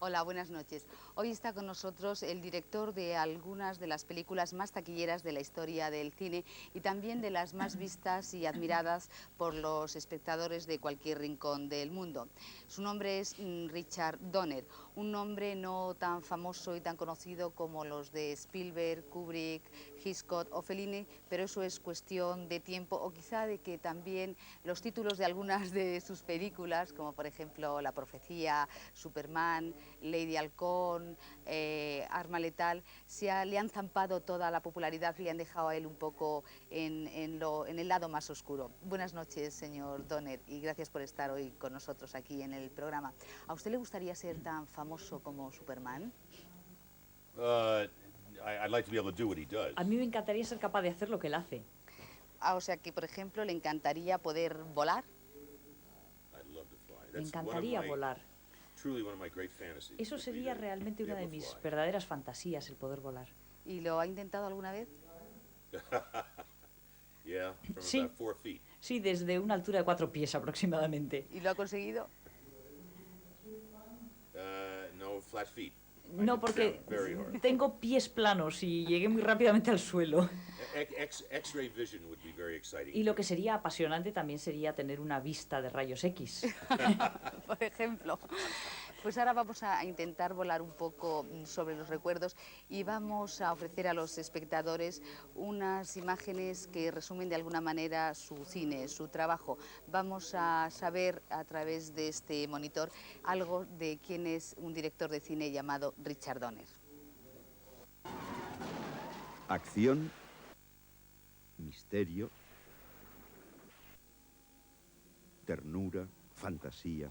Hola, buenas noches. Hoy está con nosotros el director de algunas de las películas más taquilleras de la historia del cine y también de las más vistas y admiradas por los espectadores de cualquier rincón del mundo. Su nombre es Richard Donner, un nombre no tan famoso y tan conocido como los de Spielberg, Kubrick, Hitchcock o Fellini, pero eso es cuestión de tiempo o quizá de que también los títulos de algunas de sus películas, como por ejemplo La Profecía, Superman, Lady Halcón, Arma Letal, le han zampado toda la popularidad y le han dejado a él un poco en el lado más oscuro. Buenas noches, señor Donner, y gracias por estar hoy con nosotros aquí en el programa. ¿A usted le gustaría ser tan famoso como Superman? I'd like to be able to do what he does. A mí me encantaría ser capaz de hacer lo que él hace. O sea que, por ejemplo, le encantaría poder volar. I'd love to fly. Me That's encantaría volar. truly one of my great fantasies. Eso would be sería to realmente be una de able to mis fly. verdaderas fantasías, el poder volar. ¿Y lo ha intentado alguna vez? Yeah, from Sí. about 4 feet. Sí, desde una altura de 4 pies aproximadamente. ¿Y lo ha conseguido? No, flat feet. No, porque tengo pies planos y llegué muy rápidamente al suelo. X-ray vision would be very exciting. Y lo que sería apasionante también sería tener una vista de rayos X. Por ejemplo. Pues ahora vamos a intentar volar un poco sobre los recuerdos y vamos a ofrecer a los espectadores unas imágenes que resumen de alguna manera su cine, su trabajo. Vamos a saber a través de este monitor algo de quién es un director de cine llamado Richard Donner. Acción, misterio, ternura, fantasía.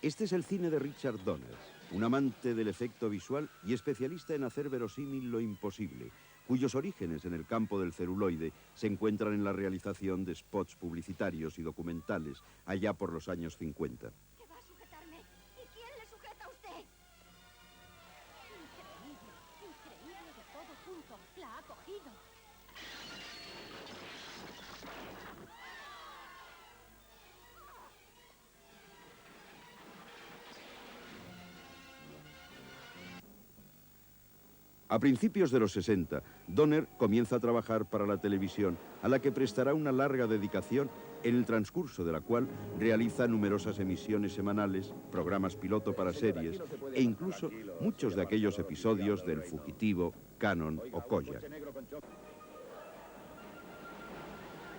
Este es el cine de Richard Donner, un amante del efecto visual y especialista en hacer verosímil lo imposible, cuyos orígenes en el campo del celuloide se encuentran en la realización de spots publicitarios y documentales allá por los años 50. ¿Qué va a sujetarme? ¿Y quién le sujeta a usted? Increíble de todo junto. La ha cogido. A principios de los 60, Donner comienza a trabajar para la televisión, a la que prestará una larga dedicación, en el transcurso de la cual realiza numerosas emisiones semanales, programas piloto para series e incluso muchos de aquellos episodios del Fugitivo, Cannon o Kojak.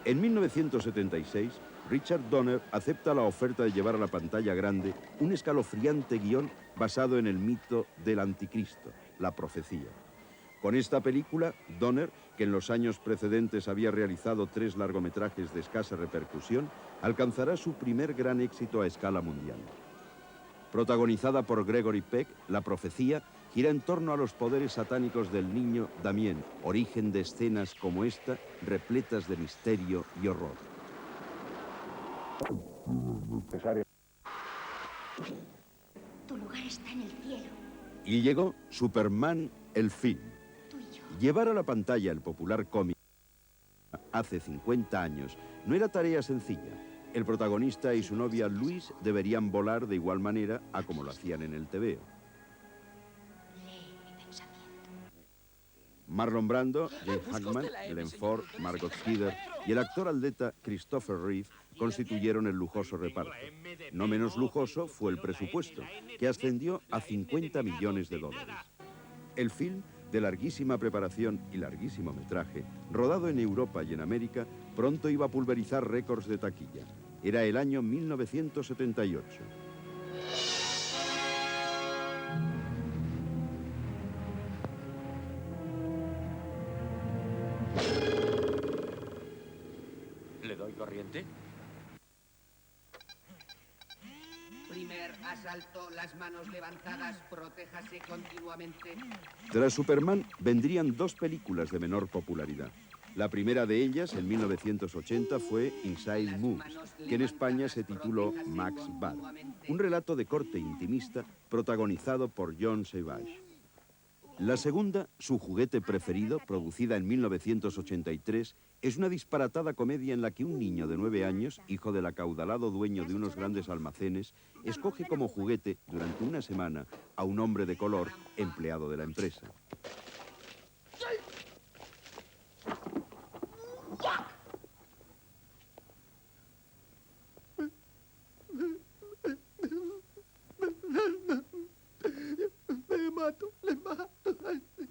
En 1976, Richard Donner acepta la oferta de llevar a la pantalla grande un escalofriante guión basado en el mito del anticristo, La Profecía. Con esta película, Donner, que en los años precedentes había realizado 3 largometrajes de escasa repercusión, alcanzará su primer gran éxito a escala mundial. Protagonizada por Gregory Peck, La Profecía gira en torno a los poderes satánicos del niño Damien, origen de escenas como esta, repletas de misterio y horror. Tu lugar está en el cielo. Y llegó Superman, el film. Tú y yo. Llevar a la pantalla el popular cómic hace 50 años no era tarea sencilla. El protagonista y su novia Louise deberían volar de igual manera a como lo hacían en el TVO. Lee mi pensamiento. Marlon Brando, James Hackman, Glenn Ford, Margot Kidder y el actor atleta Christopher Reeve constituyeron el lujoso reparto. No menos lujoso fue el presupuesto, que ascendió a 50 millones de dólares. El film, de larguísima preparación y larguísimo metraje, rodado en Europa y en América, pronto iba a pulverizar récords de taquilla. Era el año 1978. ¿Le doy corriente? Primer asalto, las manos levantadas, protéjase continuamente. Tras Superman vendrían 2 películas de menor popularidad. La primera de ellas, en 1980, fue Inside Moves, que en España se tituló Max Bad, un relato de corte intimista protagonizado por John Savage. La segunda, Su juguete preferido, producida en 1983, Es una disparatada comedia en la que un niño de 9 años, hijo del acaudalado dueño de unos grandes almacenes, escoge como juguete durante una semana a un hombre de color, empleado de la empresa. Le mato. ¿Pero qué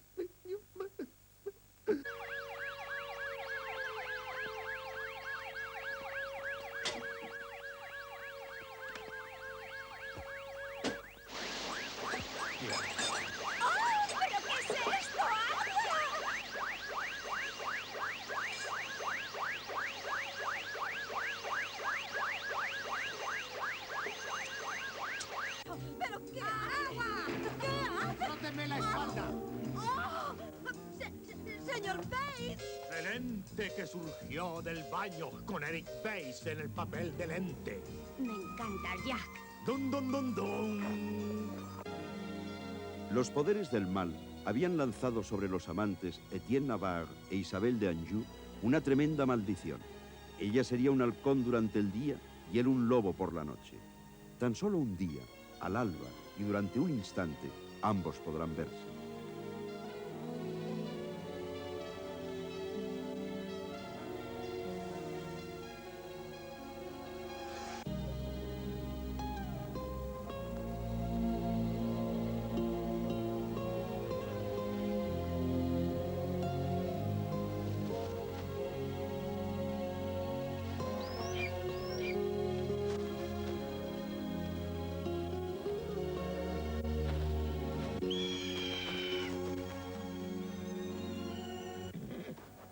es esto? ¿Pero qué agua? ¿Qué hace? ¡Frótenme la espalda! ¡Oh! Señor Bates. El ente que surgió del baño con Eric Bates en el papel del ente. Me encanta, Jack. ¡Dun, dun, dun, dun! Los poderes del mal habían lanzado sobre los amantes Etienne Navarre e Isabel de Anjou una tremenda maldición. Ella sería un halcón durante el día y él un lobo por la noche. Tan solo un día, al alba y durante un instante, ambos podrán verse.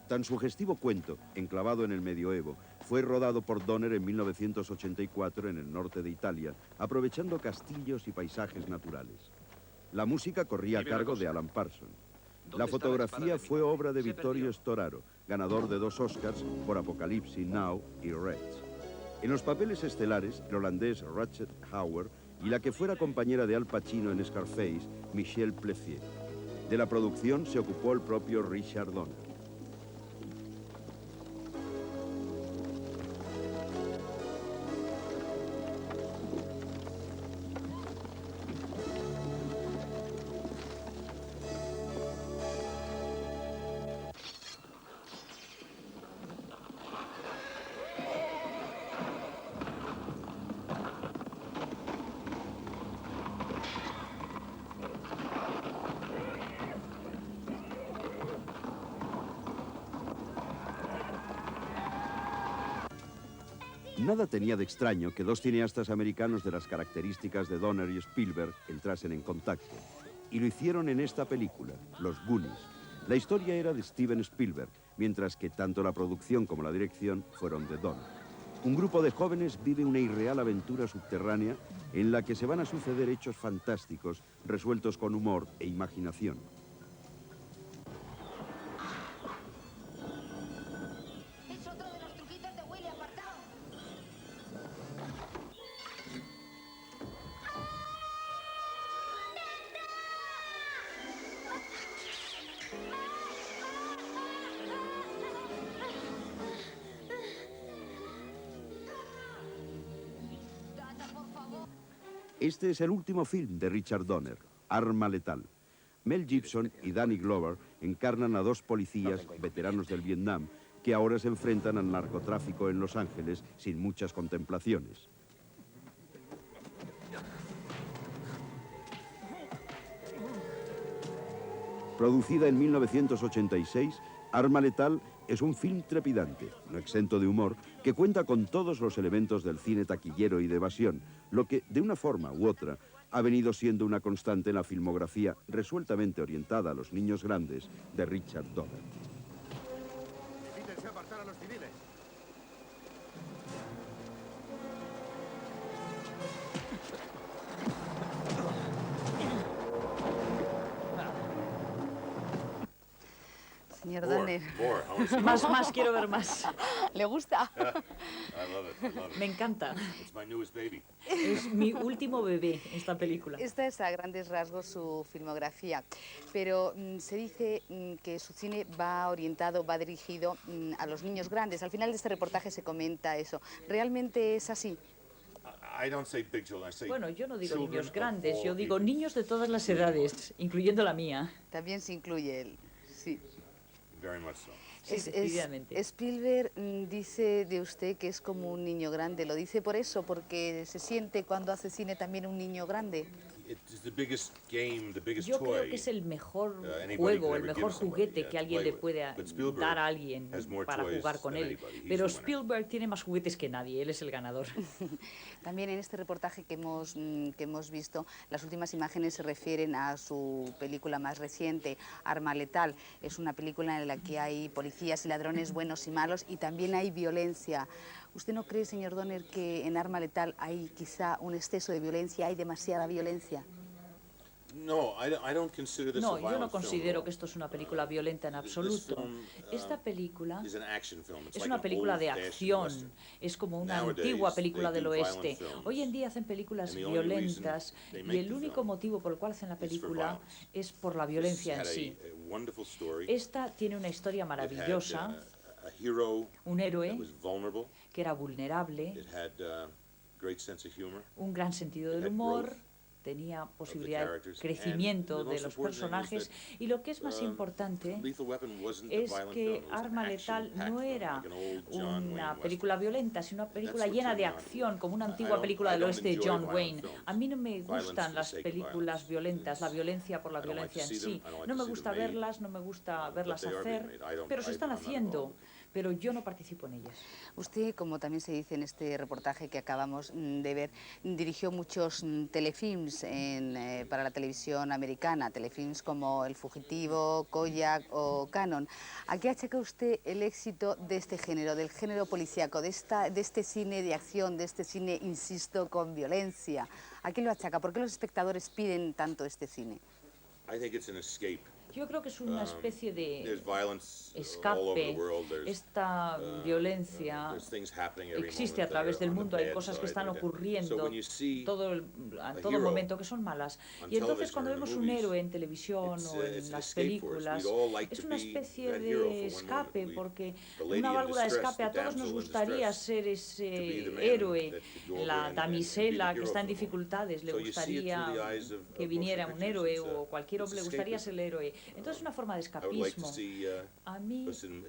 Tan sugestivo cuento, enclavado en el medioevo, fue rodado por Donner en 1984 en el norte de Italia, aprovechando castillos y paisajes naturales. La música corría a cargo de Alan Parsons. La fotografía fue obra de Vittorio Storaro, ganador de 2 Oscars por Apocalypse Now y Reds. En los papeles estelares, el holandés Rutger Hauer y la que fuera compañera de Al Pacino en Scarface, Michelle Pfeiffer. De la producción se ocupó el propio Richard Donner. Nada tenía de extraño que 2 cineastas americanos de las características de Donner y Spielberg entrasen en contacto. Y lo hicieron en esta película, Los Goonies. La historia era de Steven Spielberg, mientras que tanto la producción como la dirección fueron de Donner. Un grupo de jóvenes vive una irreal aventura subterránea en la que se van a suceder hechos fantásticos resueltos con humor e imaginación. Es otro de los truquitos de Willy, apartado. Este es el último film de Richard Donner, Arma Letal. Mel Gibson y Danny Glover encarnan a 2 policías veteranos del Vietnam que ahora se enfrentan al narcotráfico en Los Ángeles sin muchas contemplaciones. Producida en 1986, Arma Letal es un film trepidante, no exento de humor, que cuenta con todos los elementos del cine taquillero y de evasión, lo que, de una forma u otra, ha venido siendo una constante en la filmografía resueltamente orientada a los niños grandes de Richard Donner. Evítense apartar a los civiles. Señor More, Donner, more. I want to see Más, quiero ver más. ¿le gusta? I love it. I love it. Me encanta. It's my newest baby. Es mi último bebé esta película. Esta es a grandes rasgos su filmografía, pero se dice que su cine va orientado, va dirigido a los niños grandes. Al final de este reportaje se comenta eso. ¿Realmente es así? I don't say big children. I say Bueno, yo no digo children niños of grandes, all yo digo ages. niños de todas las edades, incluyendo la mía. También se incluye él, sí. Very much so. Sí, decididamente. Spielberg dice de usted que es como un niño grande. ¿Lo dice por eso? ¿Porque se siente cuando hace cine también un niño grande? It's the biggest game, the biggest Yo toy. creo que es el mejor anybody juego, could el ever mejor give somebody, juguete yeah, que to alguien play le with. puede But Spielberg dar a alguien has more para toys jugar con than él. anybody. He's Pero the winner. Spielberg tiene más juguetes que nadie, él es el ganador. También en este reportaje que hemos visto, las últimas imágenes se refieren a su película más reciente, Arma Letal. Es una película en la que hay policías y ladrones buenos y malos y también hay violencia. ¿Usted no cree, señor Donner, que en Arma Letal hay quizá un exceso de violencia, hay demasiada violencia? No, I don't consider this a No, yo no violent film at considero all. que esto es una película violenta en This absoluto. film, Esta película is an action film. It's es like una an película de old-fashioned acción, western. es como una Nowadays, antigua película they del do violent oeste. films. Hoy en día hacen películas And the only reason violentas they y make el the único film motivo por el cual hacen la is for película violence. es por la This violencia en had sí. a wonderful story. Esta tiene una historia It had, maravillosa, a hero un that héroe was vulnerable. que era vulnerable, It had great sense of humor. un gran sentido It del had humor, growth tenía posibilidad de characters. crecimiento And the de most los important thing is personajes that, y lo que es más importante Lethal Weapon wasn't a es violent que film. It was an Arma Letal action-packed no film, era like an old John una Wayne película western. violenta, sino una película what llena de turned me on. acción, como una I antigua don't- película I del don't oeste de enjoy John violent Wayne. films. A mí no me Violence for gustan the las sake of películas violence. violentas, la violencia por la I don't like to violencia en see sí. them. I don't like No to me see gusta them made. verlas, no me gusta verlas they are hacer, being made. I don't- pero se están I'm not haciendo, involved. pero yo no participo en ellas. Usted, como también se dice en este reportaje que acabamos de ver, dirigió muchos telefilms para la televisión americana, telefilms como El Fugitivo, Kojak o Cannon. ¿A qué achaca usted el éxito de este género, del género policíaco, de este cine de acción, de este cine, insisto, con violencia? ¿A qué lo achaca? ¿Por qué los espectadores piden tanto este cine? I think it's an escape. Yo creo que es una especie There's de violence all over the escape. world. There's, Esta violencia there's things happening every existe moment a través that are del on the mundo, hay bad cosas que side, están like that. ocurriendo So when you see a todo hero momento que son malas. on Y entonces television cuando or in the vemos un movies, héroe en televisión it's, o it's en an las escape for us. películas, We'd all like es to una be especie that hero for de one escape, moment. porque The lady una in válvula de distress, escape, a the todos nos damsel in gustaría distress, ser to be ese the man héroe, that could go over la and be the damisela que hero está en for the moment. dificultades, le So you see it through gustaría the eyes of que motion viniera un pictures. héroe It's, o cualquier it's hombre le gustaría ser escapism. el héroe. Entonces es una forma de I would like to escapismo. see A mí us in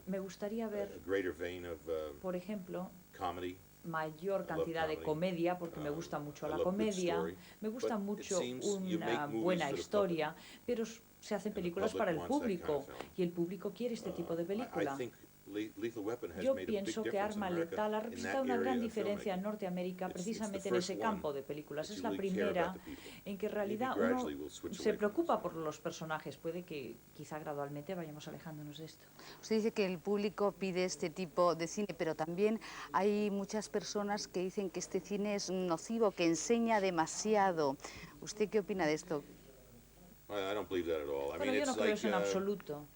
me gustaría a ver, greater vein of por ejemplo, comedy. mayor cantidad de comedy. comedia, porque me gusta mucho I la love good comedia, story. me gusta But it mucho seems you una make movies buena for the historia, pero se hacen And the películas public para el wants that kind of público film. y el público quiere este tipo de I película. think Lethal Weapon has Yo made a big pienso que difference in Arma America Letal ha in representado that una area gran of diferencia en filmmaking. Norteamérica It's the precisamente en first ese one campo de películas. that Es you la really care primera about the people. en que en Maybe realidad uno gradually we'll switch se away from preocupa this. por los personajes. Puede que quizá gradualmente vayamos alejándonos de esto. Usted dice que el público pide este tipo de cine, pero también hay muchas personas que dicen que este cine es nocivo, que enseña demasiado. ¿Usted qué opina de esto? I don't believe that at all. I Bueno, mean, yo no it's creo like eso en absoluto.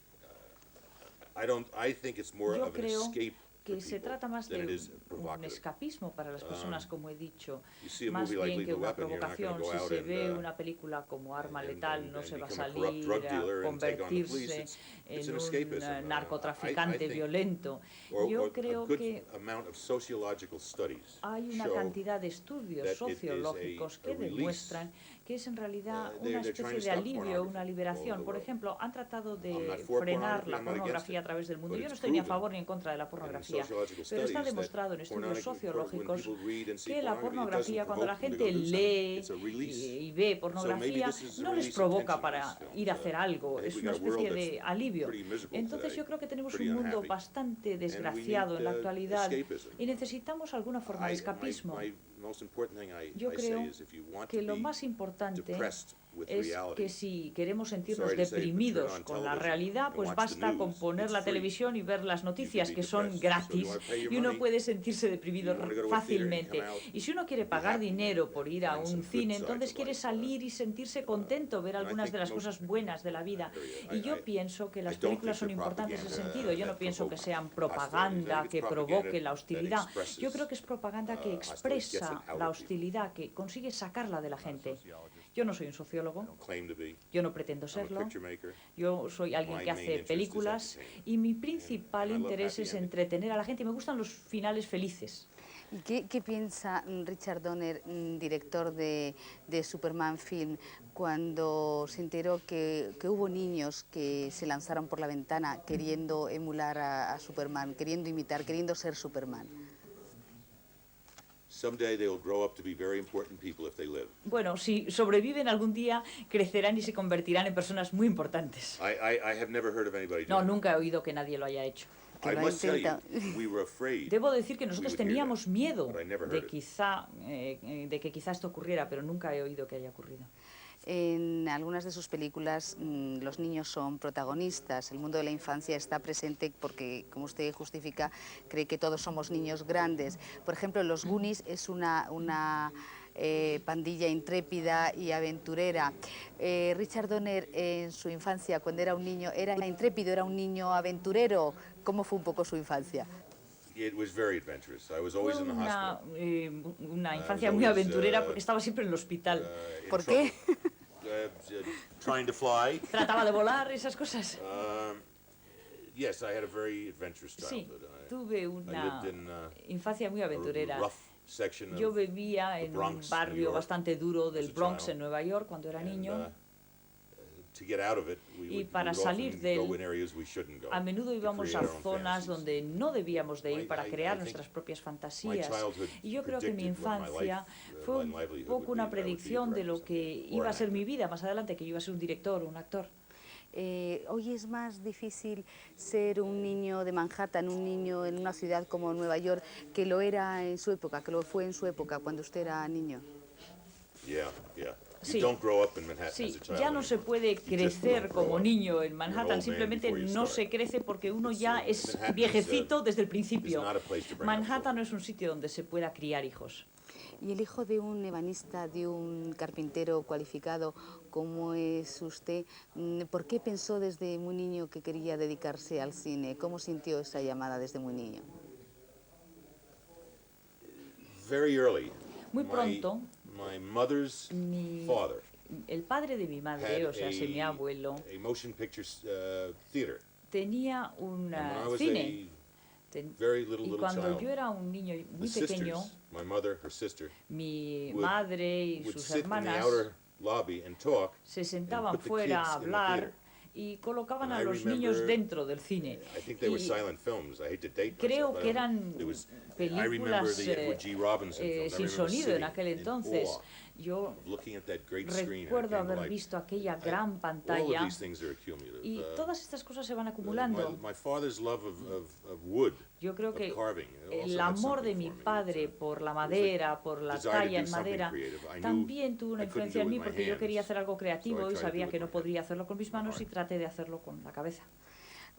I think it's more Yo of an creo escape que for se people trata más than de it is un provocative. escapismo para las personas, como he dicho, You see a más movie like bien que Lethal una Weapon, you're not gonna provocación. go Si out se and, ve una película como Arma Letal, no and se va a become a corrupt salir drug a dealer and take on the police. convertirse It's en an un escapism. narcotraficante I think- violento. or Yo a creo good que amount of sociological studies hay una show cantidad de estudios that it is sociológicos a que release. demuestran que es en realidad They're una trying especie to de stop alivio, pornography una all liberación. over the Por world. ejemplo, han tratado I'm de not for frenar pornography, la I'm not against pornografía it, a través del mundo. but Yo no it's estoy ni a proven favor ni en contra de la in pornografía, sociological pero está studies that demostrado en estudios when sociológicos people read and see que la pornography, it doesn't pornografía, cuando la provoke them to gente go do lee something. It's a release. y ve pornografía, this is a no les release of provoca tension in para these films. ir a hacer algo, I think es we una got a world especie de that's alivio. pretty miserable Entonces today, yo creo que tenemos pretty un mundo unhappy. bastante And we desgraciado need, en la actualidad escapism. y necesitamos alguna forma de escapismo. My most important thing I Yo say creo is if you want que to lo be más importante depressed with es reality. que si queremos sentirnos Sorry to say, but deprimidos turn on con la television realidad, and pues watch the basta news. con poner It's la free. televisión y ver las noticias, be que son depressed. So gratis, you wanna pay your y uno money, puede sentirse deprimido you wanna go to a theater and fácilmente. come out, Y si uno quiere be pagar happy, dinero por ir a find un some good cine, sides entonces of quiere life, salir y sentirse contento, ver and I algunas think de las most- cosas buenas de la vida. I- Y yo I- pienso que I las don't think películas son they're importantes en ese propaganda sentido. Yo no that pienso que provoke sean hostility. I propaganda think que it's provoque propaganda la that hostilidad. expresses, Yo creo que es propaganda que hostility, gets it expresa out of la people. hostilidad, que consigue sacarla de la gente. Yo no soy un sociólogo, I don't claim to be. yo no pretendo I'm a serlo. picture maker. Yo soy alguien My que main hace interest is películas entertainment. y mi principal And I love interés happy es endings. entretener a la gente y me gustan los finales felices. ¿Y qué piensa Richard Donner, director de Superman Film, cuando se enteró que hubo niños que se lanzaron por la ventana queriendo emular a Superman, queriendo imitar, queriendo ser Superman? Someday they will grow up to be very important people if they live. Bueno, si sobreviven algún día, crecerán y se convertirán en personas muy importantes. I have never heard of anybody No, doing nunca he oído que nadie lo haya hecho. Que I lo must tell you, intenta. we were afraid. Debo decir que we nosotros would hear teníamos that, miedo but I never de heard it. de que quizá esto ocurriera, pero nunca he oído que haya ocurrido. En algunas de sus películas los niños son protagonistas, el mundo de la infancia está presente porque, como usted justifica, cree que todos somos niños grandes. Por ejemplo, Los Goonies es una pandilla intrépida y aventurera. Richard Donner en su infancia, cuando era un niño, ¿era intrépido, era un niño aventurero? ¿Cómo fue un poco su infancia? It was very adventurous. I was Fue always in the hospital. una infancia was muy always, aventurera porque estaba siempre en el hospital. In ¿Por trouble. qué? Trying to fly. Trataba de volar, esas cosas. Yes, I had a very adventurous Sí, childhood. tuve una lived in, infancia muy a aventurera. rough section Yo of vivía the en Bronx, un New barrio York, bastante duro del as a Bronx child. en Nueva York cuando era And, niño. to get out of it, we Y would, para we would salir often de él, go in areas we shouldn't go, A menudo to íbamos create a our own zonas fantasies. donde no debíamos de ir para I crear think nuestras propias My fantasías. childhood Y yo creo que mi predicted what my infancia life, fue my un livelihood poco would una be, that I would be a predicción de lo director que someday, or iba a an ser mi actor. vida más adelante, que yo iba a ser un director o un actor. Hoy es más difícil ser un niño de Manhattan, un niño en una ciudad como Nueva York, que lo era en su época, que lo fue en su época, cuando usted era niño. Yeah, yeah. You Sí. don't grow up in Manhattan Sí, as a child ya no se anymore. puede You just crecer don't grow como up. niño en You're an Manhattan, old man simplemente before you no start. se crece porque uno ya es Manhattan is, viejecito desde el principio. not a place to bring up Manhattan children. no es un sitio donde se pueda criar hijos. Y el hijo de un ebanista, de un carpintero cualificado como es usted, ¿por qué pensó desde muy niño que quería dedicarse al cine? ¿Cómo sintió esa llamada desde muy niño? Very early. Muy pronto, My mother's mi- father el padre de mi madre, had o sea, mi abuelo, a motion picture theater. tenía un And when I was cine. Ten- very little, Y little cuando child, yo era un niño the muy pequeño, sisters, my mother, her sister, mi would- madre y would sus sit in the hermanas outer lobby and talk. se sentaban put the fuera a kids in the hablar theater. y colocaban And a I los niños remember- dentro del cine. I think they were Y silent films. I hate to date creo myself, que but eran it was, I remember películas the Edward G. Robinson films. I sin remember sonido en sitting aquel in entonces. awe Yo of looking at that great screen and it recuerdo came to haber life. visto aquella I- gran All of pantalla these things are accumulative. y todas estas cosas se van acumulando. My father's love of wood, Yo creo of que carving, also el had amor de something mi for me. padre It's, por la it was madera, por la desire to talla do en something madera, creative. I knew también tuvo una I couldn't influencia en do it mí with my porque yo quería hands, hacer algo creativo so I y tried to do sabía it que with no my podría head, hacerlo con mis manos y heart. traté de hacerlo con la cabeza.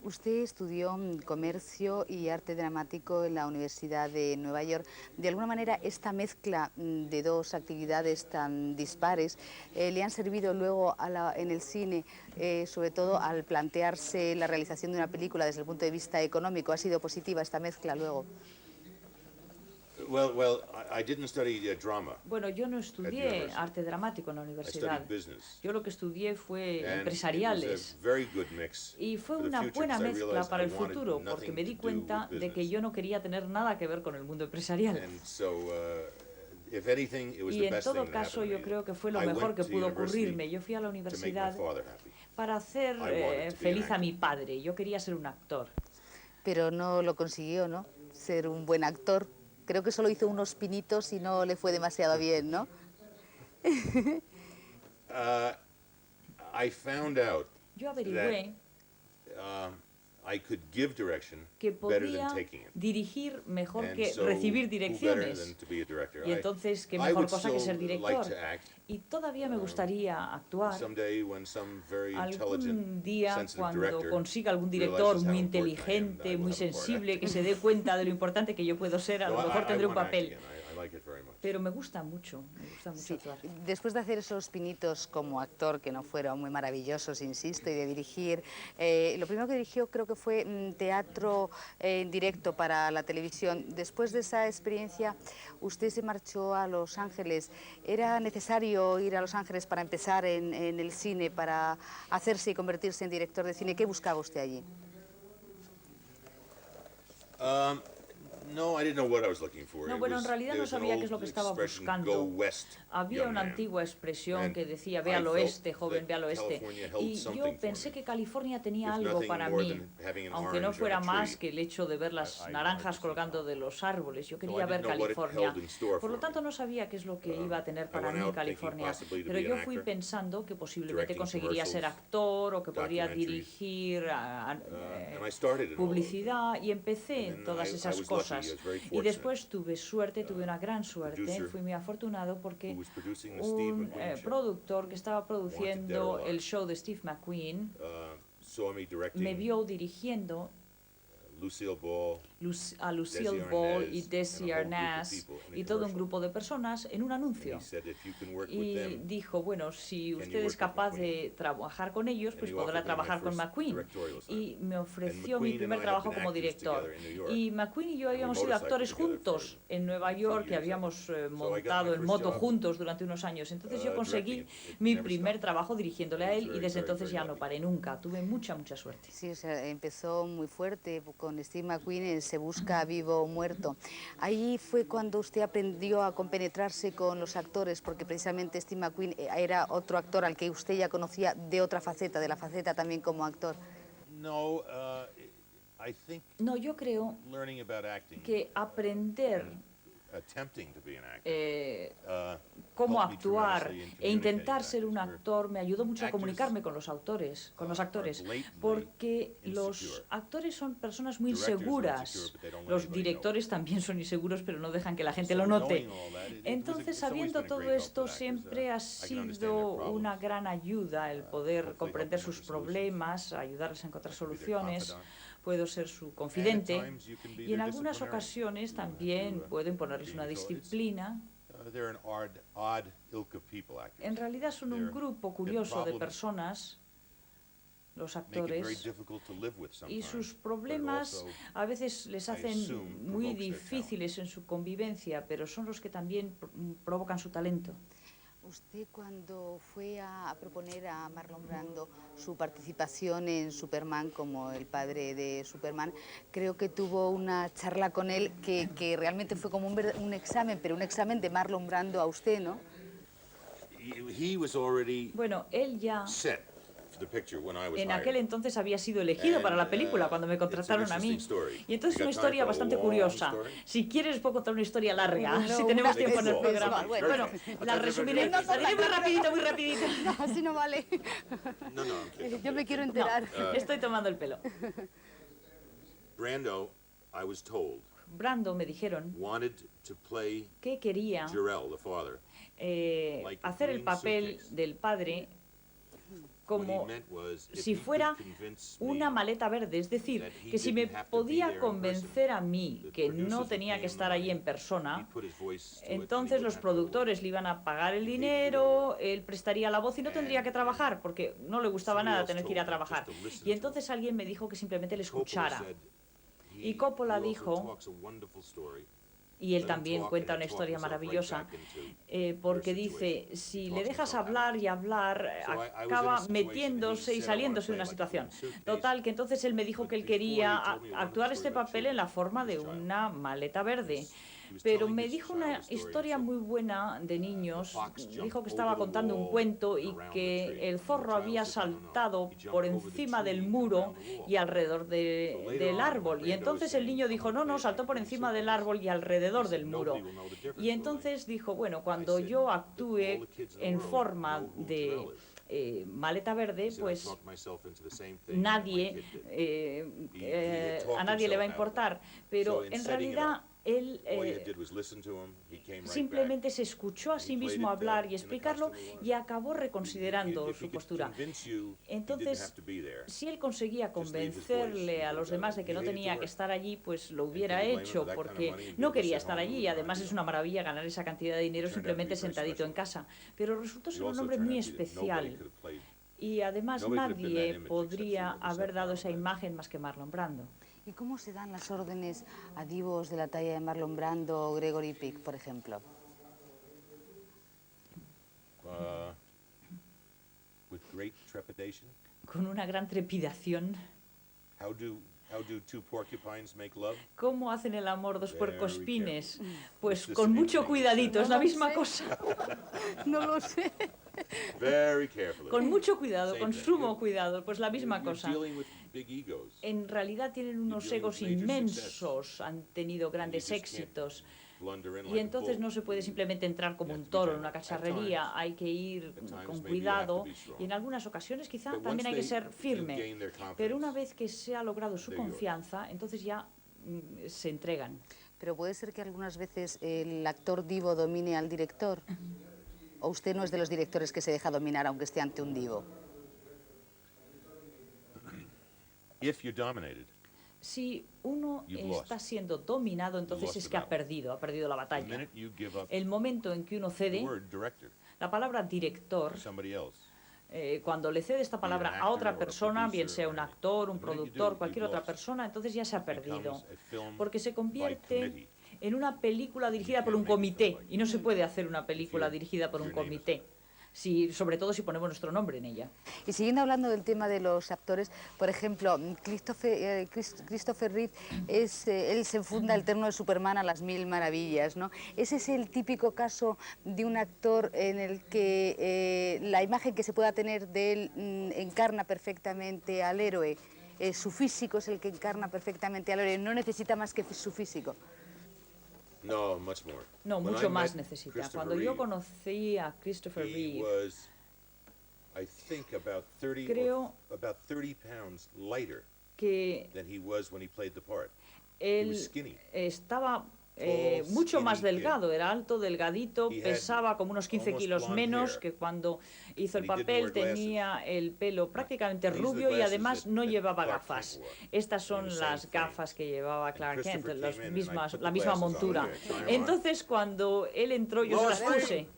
Usted estudió comercio y arte dramático en la Universidad de Nueva York. De alguna manera, esta mezcla de dos actividades tan dispares le han servido luego en el cine, sobre todo al plantearse la realización de una película desde el punto de vista económico. ¿Ha sido positiva esta mezcla luego? Well, I didn't study drama. Bueno, yo no estudié university. arte dramático en la I universidad. studied business. Yo lo que estudié fue And it was empresariales. a very good mix Y fue for the una future, buena 'cause I mezcla realized para I el wanted futuro, porque nothing me di to do cuenta with de que business. yo no quería tener nada que ver con el mundo empresarial. And so, if anything, it was Y the en best todo thing that caso, happened yo to me. creo que fue lo I mejor went que to pudo university ocurrirme. Yo fui a la to make my universidad father happy. para hacer I wanted to be an feliz a actor. mi padre. Yo quería ser un actor. Pero no lo consiguió, ¿no? Ser un buen actor. Creo que solo hizo unos pinitos y no le fue demasiado bien, ¿no? I found out Yo averigüé I could give direction que better than podía taking it. dirigir mejor And que so, recibir who better than direcciones. to be a director? Y entonces, ¿qué I mejor would cosa que still ser like director? to act Y todavía me gustaría actuar someday when some very algún intelligent, día sensitive cuando director consiga algún director realizes how muy important I am, inteligente, I muy will have a part sensible, acting. que se dé cuenta de lo importante que yo puedo ser, a lo No, mejor tendré un want to act papel. again. I like it very much. Pero me gusta mucho Sí. actuar. Después de hacer esos pinitos como actor, que no fueron muy maravillosos, insisto, y de dirigir, lo primero que dirigió creo que fue teatro en directo para la televisión. Después de esa experiencia, usted se marchó a Los Ángeles. ¿Era necesario ir a Los Ángeles para empezar en el cine, para hacerse y convertirse en director de cine? ¿Qué buscaba usted allí? No, I didn't know what I was looking for. No, It bueno, en was- realidad there no was an sabía qué old es lo que estaba expression, buscando. "Go west, Había young una man". antigua expresión And que decía, I ve al felt oeste, joven, that ve al oeste. California held Y something yo for pensé me. que California tenía If algo nothing para more mí, than having an aunque no orange on fuera a más tree. que el hecho de ver las naranjas colgando de los árboles. Yo quería I ver didn't know what it California. held in store Por lo for tanto, me. no sabía qué es lo que iba a tener para I went mí out thinking California. possibly to Pero be yo an fui actor, pensando que posiblemente directing conseguiría ser commercials, actor o que podría documentaries. dirigir And I started in all of them. publicidad y empecé And en then todas I esas was lucky, cosas. I was very Y fortunate. después tuve suerte, tuve una gran suerte, producer fui muy afortunado porque who was producing the Steve un McQueen show productor que estaba produciendo Wanted Dead or el show de Steve McQueen saw me directing me vio dirigiendo Lucille Ball, a Lucille Desi Ball Arnaz, y Desi and a whole group of Arnaz people in a y todo un commercial. grupo de personas en un and anuncio. he said, if you can work with Y them, dijo, bueno, si you usted work es with capaz McQueen? de trabajar con ellos, And pues he podrá offered me my trabajar con first McQueen. directorial Y assignment. me ofreció And mi McQueen primer and I trabajo had been como actors director. together in New York. Y McQueen y yo And we habíamos sido motorcycled actores together juntos en Nueva few York y years. habíamos So I got montado my en first moto job, juntos durante unos años. Entonces yo conseguí directing. It mi never primer stopped. trabajo dirigiéndole a I was él y very, desde very, entonces very ya no lucky. paré nunca. Tuve mucha suerte. Sí, o sea, empezó muy fuerte con Steve McQueen en Se busca vivo o muerto. Ahí fue cuando usted aprendió a compenetrarse con los actores, porque precisamente Steve McQueen era otro actor al que usted ya conocía de otra faceta, de la faceta también como actor. No, I think No, yo creo learning about acting, que aprender attempting to be an actor, cómo helped me actuar tremendously in e intentar communicating ser un actors. actor me ayudó mucho a Actors, comunicarme con los autores, con los are actores, blatantly porque los insecure. actores son personas muy Directors are inseguras. insecure, but they don't let Los anybody know. directores también son inseguros, pero no dejan que la gente So lo note. knowing all that, it was Entonces, it's always sabiendo been a todo great help esto, with actors. siempre ha I can understand sido their una problems. gran ayuda el poder hopefully comprender help them sus with solutions. problemas, ayudarles a encontrar I can be their soluciones. confidant. Puedo ser su And at confidente times you can be y en their algunas disciplinarian. ocasiones You have también to, puedo imponerles una so it's- disciplina. They're an odd ilk of people, actors. En realidad son un They're- grupo their curioso de problems personas, los make it very actores, difficult to live with y sometimes, sus but it problemas also a veces les I hacen assume, muy provokes their difíciles en su convivencia, pero son los que también provocan su talento. Usted cuando fue a proponer a Marlon Brando su participación en Superman como el padre de Superman, creo que tuvo una charla con él que realmente fue como un examen, pero un examen de Marlon Brando a usted, ¿no? he was already Bueno, él ya set for the picture when I was en hired. aquel entonces había sido elegido para la película cuando me contrataron a mí. Y entonces una historia bastante curiosa. Si quieres puedo contar una historia larga, No, si tenemos una- tiempo en el eso, programa. eso, bueno. Bueno, la resumiré. La diré muy rapidito, muy rapidito. No, así no vale. No, I'm kidding. Yo me quiero No, enterar. estoy tomando el pelo. Brando, I was told, Brando me dijeron wanted to play que quería Jor-El, the father. like a hacer el green papel suitcase. del padre What he como meant was, if si he could fuera convince una me maleta verde, es decir, that he que si me didn't have to be podía there in convencer a person, mí the que producers no would tenía pay que him estar the ahí en money, persona, he'd put his voice to it, and he entonces wouldn't los have to work. productores le iban a pagar el He dinero, él prestaría la voz y no tendría que And- trabajar porque no le gustaba somebody nada else tener que ir a told me just trabajar. to listen Y to entonces alguien me dijo que simplemente le Coppola escuchara. said, Y Coppola he also dijo, talks a wonderful story. y él Let him también talk, cuenta and una he'll talk historia himself right maravillosa, back into porque your dice, situation. si He le talks dejas himself hablar happy. y hablar, So I was in a acaba situation, metiéndose and y he said, saliéndose de "I una wanna play like a situación. suitcase." Total, que entonces él me dijo But que él before he quería told me a wonderful actuar este story about papel en la forma de his child. una maleta verde. He was Pero telling me his dijo child una a story, historia and muy buena de niños. fox jumped Dijo que over estaba the contando un wall cuento y around the que tree. el And the zorro child había said, "No, no, no. saltado He jumped por over the encima tree del and muro around the wall." y alrededor So later del on, árbol. Y Brando entonces was el niño saying, dijo, "I'm no, gonna no, play saltó por green encima del suitcase." árbol y alrededor He del said, muro. "Nobody will know the difference, Y will they?" entonces dijo, bueno, I cuando said, yo "All actúe the kids in the en world forma know who de Jor-El is." Maleta Verde, He said, "I pues talked myself into the same thing that my nadie, kid did." a talked nadie le va a himself out of it. importar, pero So in en setting it realidad up, él all you did was listen to him, he came right simplemente back. se escuchó a He sí played mismo it, hablar in y the explicarlo costume he wore. y acabó reconsiderando If he su could postura. convince you, he didn't Entonces, have to be there. si él conseguía Just leave his voice, convencerle a he los would, demás de que he no hated to tenía que work. estar allí, pues lo And hubiera can you blame him hecho, with that kind of porque money? He'd no be able to quería sit estar home allí and y do it además ideal. es una maravilla ganar esa cantidad de dinero He turned out to be simplemente very sentadito en special. casa. Pero resultó He ser un also hombre turned muy out to be that nobody especial could have played. y además Nobody could have been that nadie image except podría for haber dado Marlon esa Brando. imagen más que Marlon Brando. ¿Y cómo se dan las órdenes a divos de la talla de Marlon Brando o Gregory Peck, por ejemplo? With great trepidation. Con una gran trepidación. How do two porcupines make love? ¿Cómo hacen el amor dos Very puercoespines? careful. Pues It's the con same mucho thing. cuidadito, es la No lo misma sé. cosa. No lo sé. Very carefully. Con mucho cuidado, Same con thing. sumo cuidado, pues la misma You're cosa. dealing with big egos. En realidad tienen unos dealing egos with major inmensos, han tenido grandes just can't éxitos. Blunder in Y like a entonces bull. no se puede simplemente entrar como You have un to be toro en gentle. una At cacharrería, times- hay que ir at times con maybe you have to cuidado be strong. y en algunas ocasiones quizá But también once hay que they- ser you firme. gain their confidence, Pero una vez que se ha logrado su they're yours. confianza, entonces ya se entregan. Pero puede ser que algunas veces el actor divo domine al director. ¿O usted no es de los directores que se deja dominar aunque esté ante un divo? If you're dominated, Si uno You've lost. está siendo dominado, entonces lost es the que ha battle. perdido la the batalla. minute you give up El momento en que uno the cede, word director la palabra director, to somebody else, cuando le cede esta palabra an a otra actor or a persona, bien producer sea un or actor, un the minute you productor, do, cualquier you've otra lost. persona, entonces ya se ha perdido. becomes a film Porque se by convierte committee. en una película dirigida por un can't make comité. stuff like Y no se puede hacer una película you're- dirigida por un your name is comité. Sobre todo si ponemos nuestro nombre en ella. Y siguiendo hablando del tema de los actores, por ejemplo, Christopher Reeve, él se funda el terno de Superman a las mil maravillas, ¿no? Ese es el típico caso de un actor en el que la imagen que se pueda tener de él encarna perfectamente al héroe. Su físico es el que encarna perfectamente al héroe, no necesita más que su físico. No, much more. No, When mucho I más met necesita. Christopher Cuando yo Reeve, conocí a Christopher he Reeve, was, I think, about 30 Creo- about 30 pounds lighter que than he was when he played the part. He él was skinny. estaba Tall, mucho más skinny kid. delgado, era alto, delgadito, He had pesaba como unos 15 almost kilos blonde menos, hair. que cuando hizo el And he didn't papel wear glasses. tenía el pelo prácticamente These are the rubio y glasses además that- no that llevaba Clark Kent gafas. wore. Estas son In the same las frame. gafas que llevaba Clark Kent, Christopher las came in and I mismas, put la the misma glasses on. montura. Okay, try 'em on. Entonces cuando él entró yo se Lois las puse.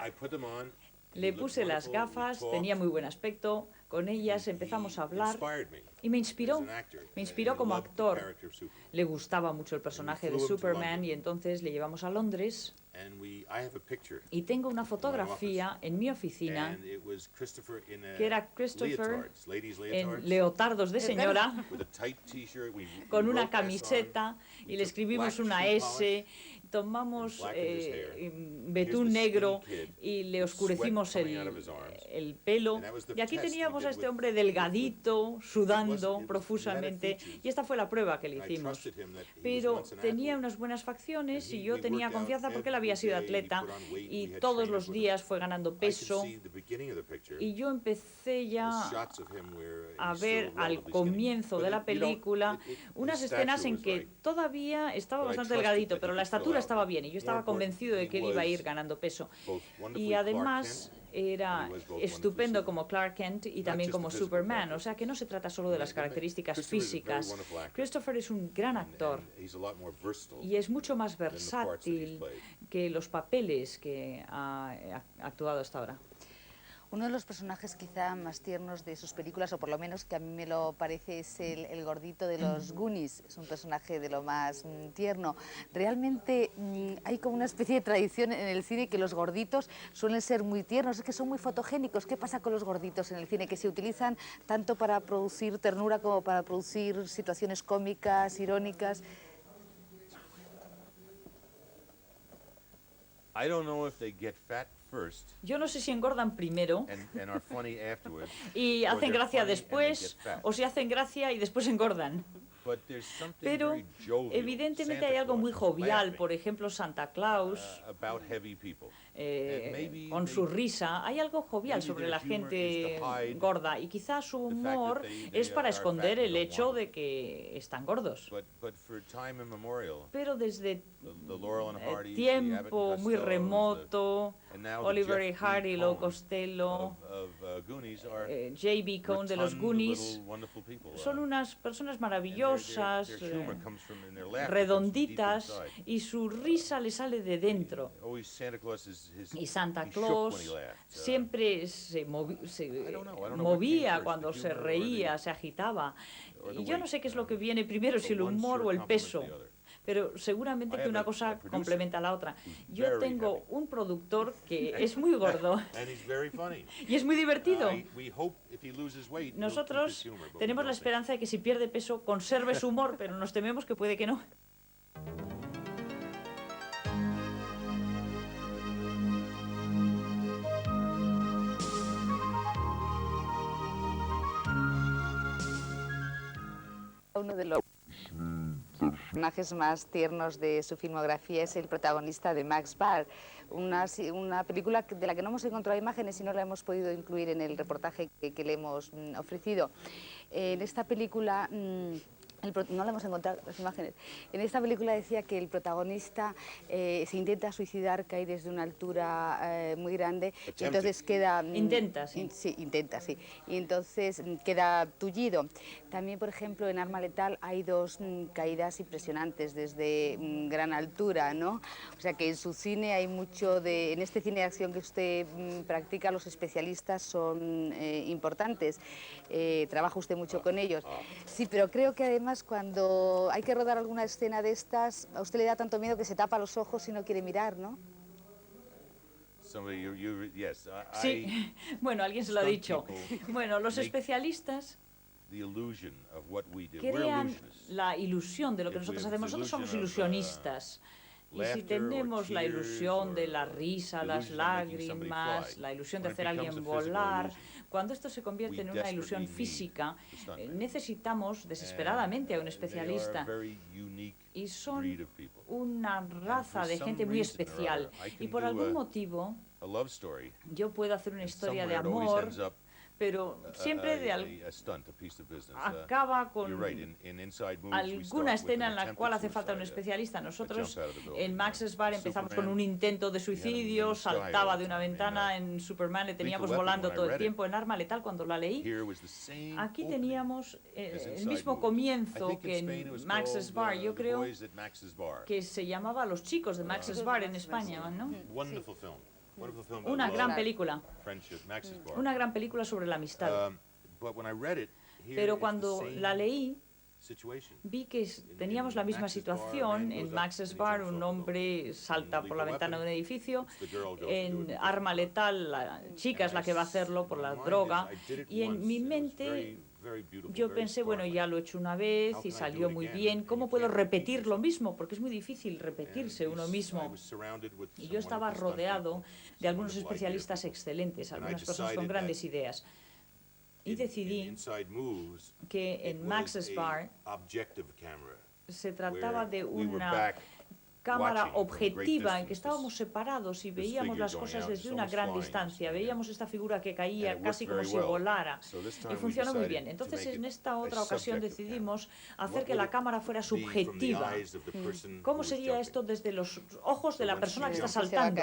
I put them on. Le He looked puse las wonderful, we gafas, talked, tenía muy buen aspecto, con ellas he empezamos a hablar inspired me y me inspiró. as an actor. Me inspiró And I como loved the actor. character of Superman. Le gustaba mucho el personaje de flew him to Superman London. y entonces le llevamos a Londres And I have a picture. y tengo una fotografía en mi oficina And it was Christopher in a que era Christopher leotards, ladies en leotards, leotardos de señora with a tight t-shirt. We con wrote una this on. camiseta We y le took escribimos black una shoe S, polish. tomamos and blackened his hair. betún Here's the negro skinny kid y le with oscurecimos sweat coming out of his arms. el pelo. And that was the Y aquí test he teníamos did a este with- hombre delgadito, sudando it was- profusamente, he had a features. y esta fue la prueba que le I hicimos. trusted him that he was Pero once an tenía athlete. unas buenas facciones And y he- yo we tenía worked out confianza porque él había every sido day, he atleta put on weight, y we had todos trainers los with him. días fue ganando I could peso see the beginning of the picture, y yo empecé the ya shots of him where a he's ver still al relatively comienzo skinny. de la But you don't- película unas his escenas stature en was que right. todavía estaba But I bastante trusted delgadito, that pero he la could fill estatura out. estaba bien y yo estaba More important, convencido de he que él iba a ir was ganando peso. both wonderfully Y Clark además Kent, era and he was both estupendo wonderfully como Clark Kent y también just como the physical Superman, character. o sea que no se trata solo de las características Christopher is a very físicas. wonderful actor. Christopher es un gran and actor he's a lot more versatile y es mucho más than the parts that he's versátil played. que los papeles que ha actuado hasta ahora. Uno de los personajes quizá más tiernos de sus películas, o por lo menos que a mí me lo parece, es el gordito de los Goonies. Es un personaje de lo más tierno. Realmente hay como una especie de tradición en el cine que los gorditos suelen ser muy tiernos, es que son muy fotogénicos. ¿Qué pasa con los gorditos en el cine? Que se utilizan tanto para producir ternura como para producir situaciones cómicas, irónicas. I don't know if they get fat first Yo no sé si engordan primero and are funny afterwards. y or hacen they're gracia funny and they después, get fat. o si hacen gracia y después engordan. But there's something Pero very jovial, evidentemente Santa hay algo muy Claus, jovial, laughing, por ejemplo Santa Claus, about heavy people. con su risa. Hay algo jovial sobre la gente gorda y quizás su humor es para esconder el hecho de que están gordos. But for time immemorial, Pero desde the Laurel and Hardys, the Abbott and tiempo muy Costellos, remoto, and now the Oliver y Jeff B. Hardy, Lo Cohn Costello, of Goonies are J.B. Cohn de los rotund Goonies, little wonderful people. son unas personas And maravillosas, their humor comes from, and their laughter comes from deep redonditas, inside. y su risa le sale de dentro. Always Santa Claus Y Santa he shook when Claus he laughed. siempre se I don't know what came movía first, cuando the se humor or reía, se agitaba. or the Y yo no weight. sé qué es lo que viene primero, si el But one humor sure o el complements peso. the other. Pero seguramente I que have una a cosa producer complementa a la otra. who's Yo very tengo heavy. un productor que es muy gordo And he's very funny. y es muy divertido. We hope if he loses weight, he'll keep his Nosotros humor, but we tenemos la don't think. esperanza de que si pierde peso conserve su humor, pero nos tememos que puede que no. Uno de los personajes más tiernos de su filmografía es el protagonista de Max Baer, una película de la que no hemos encontrado imágenes y no la hemos podido incluir en el reportaje que le hemos ofrecido. En esta película... no le hemos encontrado las imágenes. En esta película decía que el protagonista se intenta suicidar, cae desde una altura muy grande y entonces queda... Intenta, sí. Sí, intenta, sí. Y entonces queda tullido. También, por ejemplo, en Arma Letal hay dos caídas impresionantes desde gran altura, ¿no? O sea que en su cine hay mucho de... En este cine de acción que usted practica, los especialistas son importantes. Trabaja usted mucho con ellos. Sí, pero creo que además cuando hay que rodar alguna escena de estas, a usted le da tanto miedo que se tapa los ojos y no quiere mirar, ¿no? Yes, Sí, bueno, alguien se lo ha dicho. Bueno, los especialistas crean la ilusión de lo que nosotros hacemos. Nosotros somos ilusionistas. Y si tenemos la ilusión de la risa, las lágrimas, la ilusión de hacer a alguien volar, cuando esto se convierte en una ilusión física, necesitamos desesperadamente a un especialista. Y son una raza de gente muy especial. Y por algún motivo, yo puedo hacer una historia de amor, pero siempre acaba con alguna escena en la cual hace falta un especialista. Nosotros en Max's Bar empezamos con un intento de suicidio, saltaba de una ventana, en Superman le teníamos volando todo el tiempo, en Arma Letal cuando la leí. Aquí teníamos el mismo comienzo que en Max's Bar, yo creo que se llamaba Los chicos de Max's Bar en España, ¿no? Una gran película. Una gran película sobre la amistad. Pero cuando la leí, vi que teníamos la misma situación. En Max's Bar un hombre salta por la ventana de un edificio. En Arma Letal la chica es la que va a hacerlo por la droga. Y en mi mente yo pensé, bueno, ya lo he hecho una vez y salió muy bien. ¿Cómo puedo repetir lo mismo? Porque es muy difícil repetirse uno mismo. Y yo estaba rodeado de algunos especialistas excelentes, algunas personas con grandes ideas. Y decidí que en Max's Bar se trataba de una cámara objetiva en que estábamos separados y veíamos las cosas desde una gran distancia. Veíamos esta figura que caía casi como si volara y funcionó muy bien. Entonces en esta otra ocasión decidimos hacer que la cámara fuera subjetiva. ¿Cómo sería esto desde los ojos de la persona que está saltando?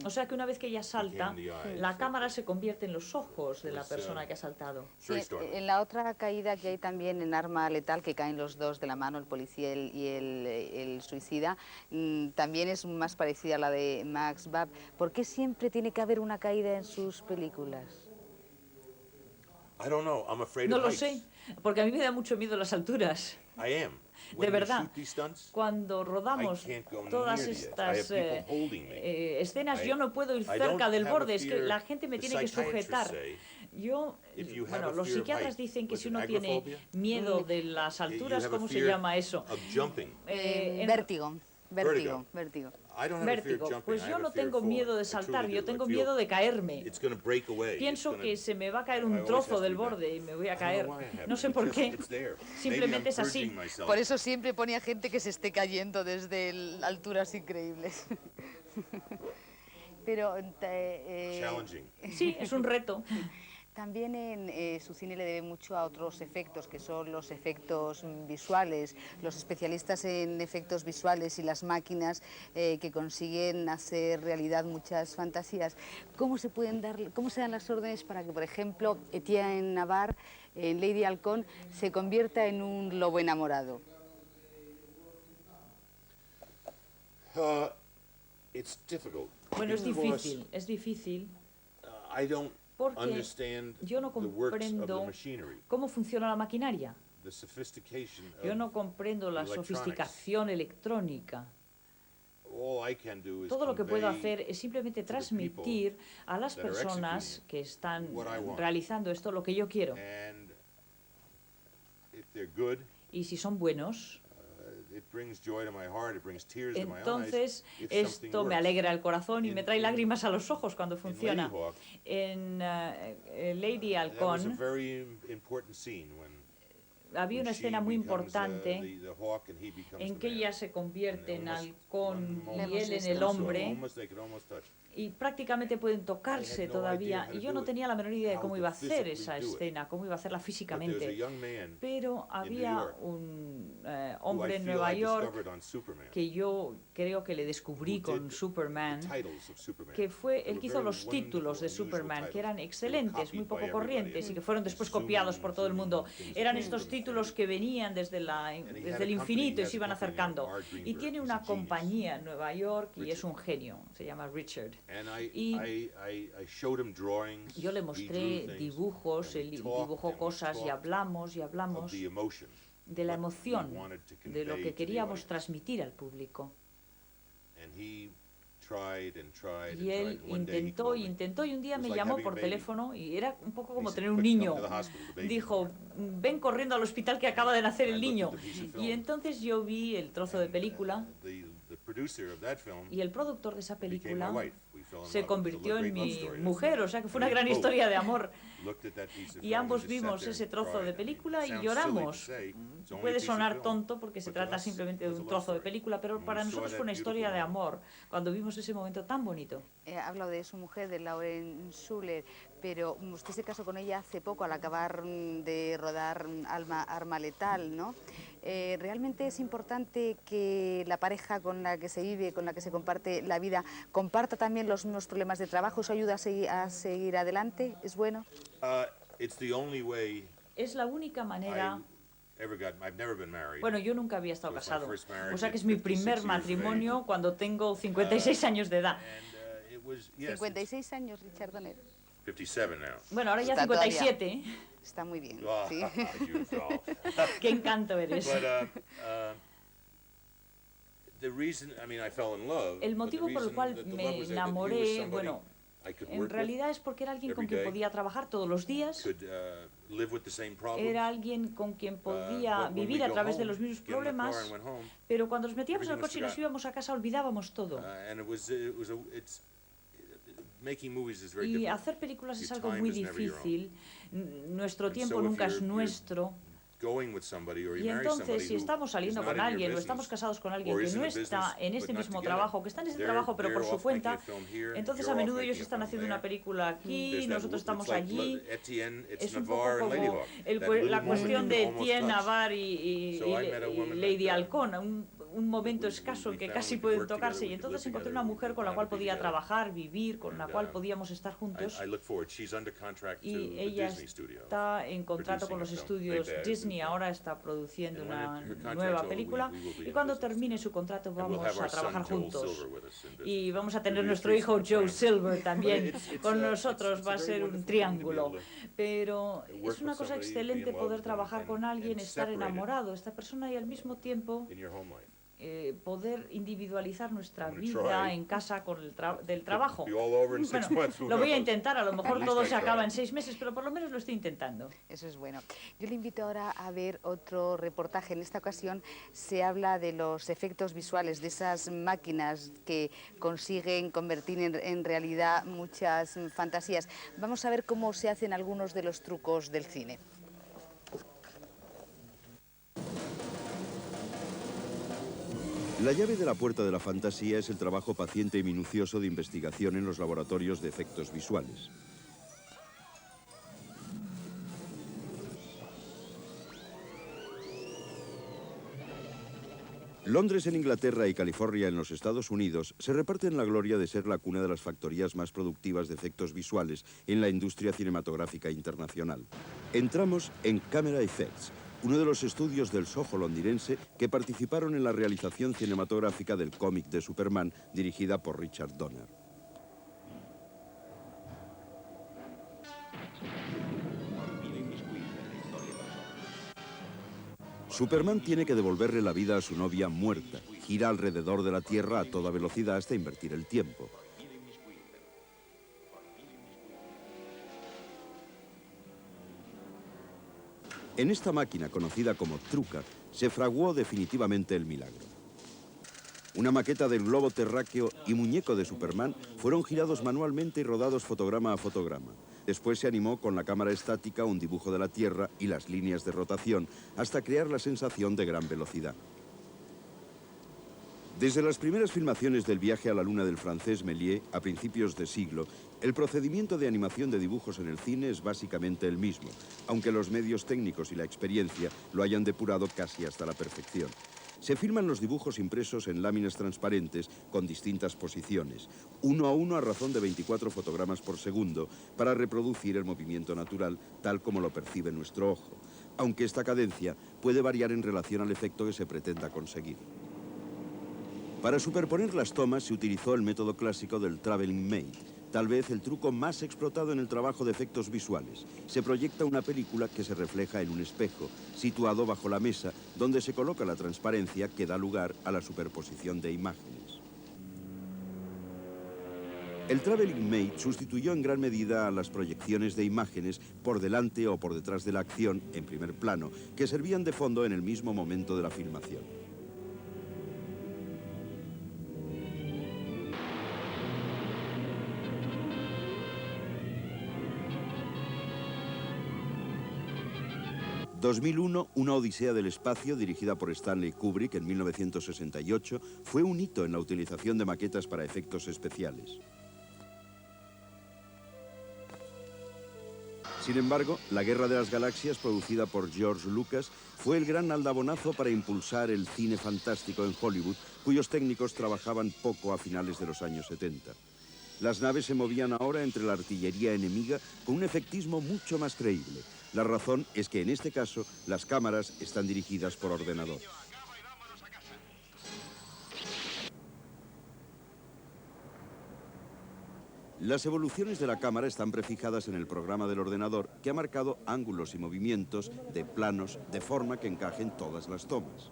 O sea que una vez que ella salta, la cámara se convierte en los ojos de la persona que ha saltado. Sí, en la otra caída que hay también en Arma Letal, que caen los dos de la mano, el policía y el suicida, también es más parecida a la de Max Baer. ¿Por qué siempre tiene que haber una caída en sus películas? No lo sé, porque a mí me da mucho miedo las alturas. De verdad, cuando rodamos todas estas escenas, yo no puedo ir cerca del borde, es que la gente me tiene que sujetar. Bueno, los psiquiatras dicen que si uno tiene miedo de las alturas, ¿cómo se llama eso? Vértigo. Vértigo, vértigo. Vértigo. Pues yo no tengo miedo de saltar, yo tengo miedo de caerme. Pienso que se me va a caer un trozo del borde y me voy a caer. No sé por qué. Simplemente es así. Por eso siempre pone a gente que se esté cayendo desde alturas increíbles. Pero sí, es un reto. también en su cine le debe mucho a otros efectos, que son los efectos visuales, los especialistas en efectos visuales y las máquinas que consiguen hacer realidad muchas fantasías. ¿Cómo se dan las órdenes para que, por ejemplo, Etienne Navarre, en Lady Halcón, se convierta en un lobo enamorado? Bueno, es difícil. Porque yo no comprendo cómo funciona la maquinaria. Yo no comprendo la sofisticación electrónica. Todo lo que puedo hacer es simplemente transmitir a las personas que están realizando esto lo que yo quiero. Y si son buenos, entonces esto me alegra el corazón y me trae lágrimas a los ojos cuando funciona. En Lady Halcón había una escena muy importante en que ella se convierte en halcón y él en el hombre, y prácticamente pueden tocarse todavía, y yo no tenía la menor idea de cómo iba a hacer esa escena, cómo iba a hacerla físicamente, pero había un hombre en Nueva York que yo creo que le descubrí con Superman, que fue el que hizo los títulos de Superman, que eran excelentes, muy poco corrientes y que fueron después copiados por todo el mundo. Eran estos títulos que venían desde el infinito y se iban acercando. Y tiene una compañía en Nueva York y es un genio, se llama Richard. Y yo le mostré dibujos, él dibujó cosas y hablamos de la emoción, de lo que queríamos transmitir al público. Y él intentó y un día me llamó por teléfono y era un poco como tener un niño. Dijo, ven corriendo al hospital que acaba de nacer el niño. Y entonces yo vi el trozo de película y el productor de esa película se convirtió en mi mujer, o sea que fue una gran historia de amor. Y ambos vimos ese trozo de película y lloramos. Puede sonar tonto porque se trata simplemente de un trozo de película, pero para nosotros fue una historia de amor cuando vimos ese momento tan bonito. Ha hablado de su mujer, de Lauren Schuler, pero usted se casó con ella hace poco, al acabar de rodar Arma Letal, ¿no? ¿Realmente es importante que la pareja con la que se vive, con la que se comparte la vida, comparta también los mismos problemas de trabajo? ¿Eso ayuda a seguir adelante? ¿Es bueno? Es la única manera. Bueno, yo nunca había estado casado, o sea que es mi primer matrimonio cuando tengo 56 años de edad. 56 años, Richard Donner. Bueno, ahora ya Está 57. Todavía. Está muy bien, sí. Qué encanto eres. El motivo por el cual me enamoré, bueno, en realidad es porque era alguien con quien podía trabajar todos los días, era alguien con quien podía vivir a través de los mismos problemas, pero cuando nos metíamos en el coche y nos íbamos a casa olvidábamos todo. Y hacer películas es algo muy difícil, nuestro tiempo nunca es nuestro. Y entonces, si estamos saliendo con alguien o estamos casados con alguien que no está en este mismo trabajo, que está en ese trabajo pero por su cuenta, entonces a menudo ellos están haciendo una película aquí, nosotros estamos allí. Es un poco como la cuestión de Etienne Navarre y Lady Halcón, un momento escaso en que casi pueden tocarse, y entonces encontré una mujer con la cual podía trabajar, vivir, con la cual podíamos estar juntos, y ella está en contrato con los estudios Disney, ahora está produciendo una nueva película, y cuando termine su contrato vamos a trabajar juntos, y vamos a tener nuestro hijo Joe Silver también con nosotros, va a ser un triángulo, pero es una cosa excelente poder trabajar con alguien, estar enamorado de esta persona y al mismo tiempo poder individualizar nuestra vida en casa con del trabajo. Bueno, lo voy a intentar, a lo mejor todo se acaba en 6 meses, pero por lo menos lo estoy intentando. Eso es bueno. Yo le invito ahora a ver otro reportaje. En esta ocasión se habla de los efectos visuales, de esas máquinas que consiguen convertir en realidad muchas fantasías. Vamos a ver cómo se hacen algunos de los trucos del cine. La llave de la puerta de la fantasía es el trabajo paciente y minucioso de investigación en los laboratorios de efectos visuales. Londres en Inglaterra y California en los Estados Unidos se reparten la gloria de ser la cuna de las factorías más productivas de efectos visuales en la industria cinematográfica internacional. Entramos en Camera Effects, uno de los estudios del Soho londinense que participaron en la realización cinematográfica del cómic de Superman, dirigida por Richard Donner. Superman tiene que devolverle la vida a su novia muerta. Gira alrededor de la Tierra a toda velocidad hasta invertir el tiempo. En esta máquina, conocida como Truca, se fraguó definitivamente el milagro. Una maqueta del globo terráqueo y muñeco de Superman fueron girados manualmente y rodados fotograma a fotograma. Después se animó con la cámara estática un dibujo de la Tierra y las líneas de rotación, hasta crear la sensación de gran velocidad. Desde las primeras filmaciones del viaje a la Luna del francés Méliès a principios de siglo, el procedimiento de animación de dibujos en el cine es básicamente el mismo, aunque los medios técnicos y la experiencia lo hayan depurado casi hasta la perfección. Se filman los dibujos impresos en láminas transparentes con distintas posiciones, uno a uno a razón de 24 fotogramas por segundo, para reproducir el movimiento natural tal como lo percibe nuestro ojo, aunque esta cadencia puede variar en relación al efecto que se pretenda conseguir. Para superponer las tomas se utilizó el método clásico del traveling made, tal vez el truco más explotado en el trabajo de efectos visuales. Se proyecta una película que se refleja en un espejo, situado bajo la mesa, donde se coloca la transparencia que da lugar a la superposición de imágenes. El traveling made sustituyó en gran medida a las proyecciones de imágenes por delante o por detrás de la acción, en primer plano, que servían de fondo en el mismo momento de la filmación. «2001, una odisea del espacio», dirigida por Stanley Kubrick en 1968, fue un hito en la utilización de maquetas para efectos especiales. Sin embargo, La Guerra de las Galaxias, producida por George Lucas, fue el gran aldabonazo para impulsar el cine fantástico en Hollywood, cuyos técnicos trabajaban poco a finales de los años 70. Las naves se movían ahora entre la artillería enemiga con un efectismo mucho más creíble. La razón es que en este caso las cámaras están dirigidas por ordenador. Las evoluciones de la cámara están prefijadas en el programa del ordenador, que ha marcado ángulos y movimientos de planos de forma que encajen todas las tomas.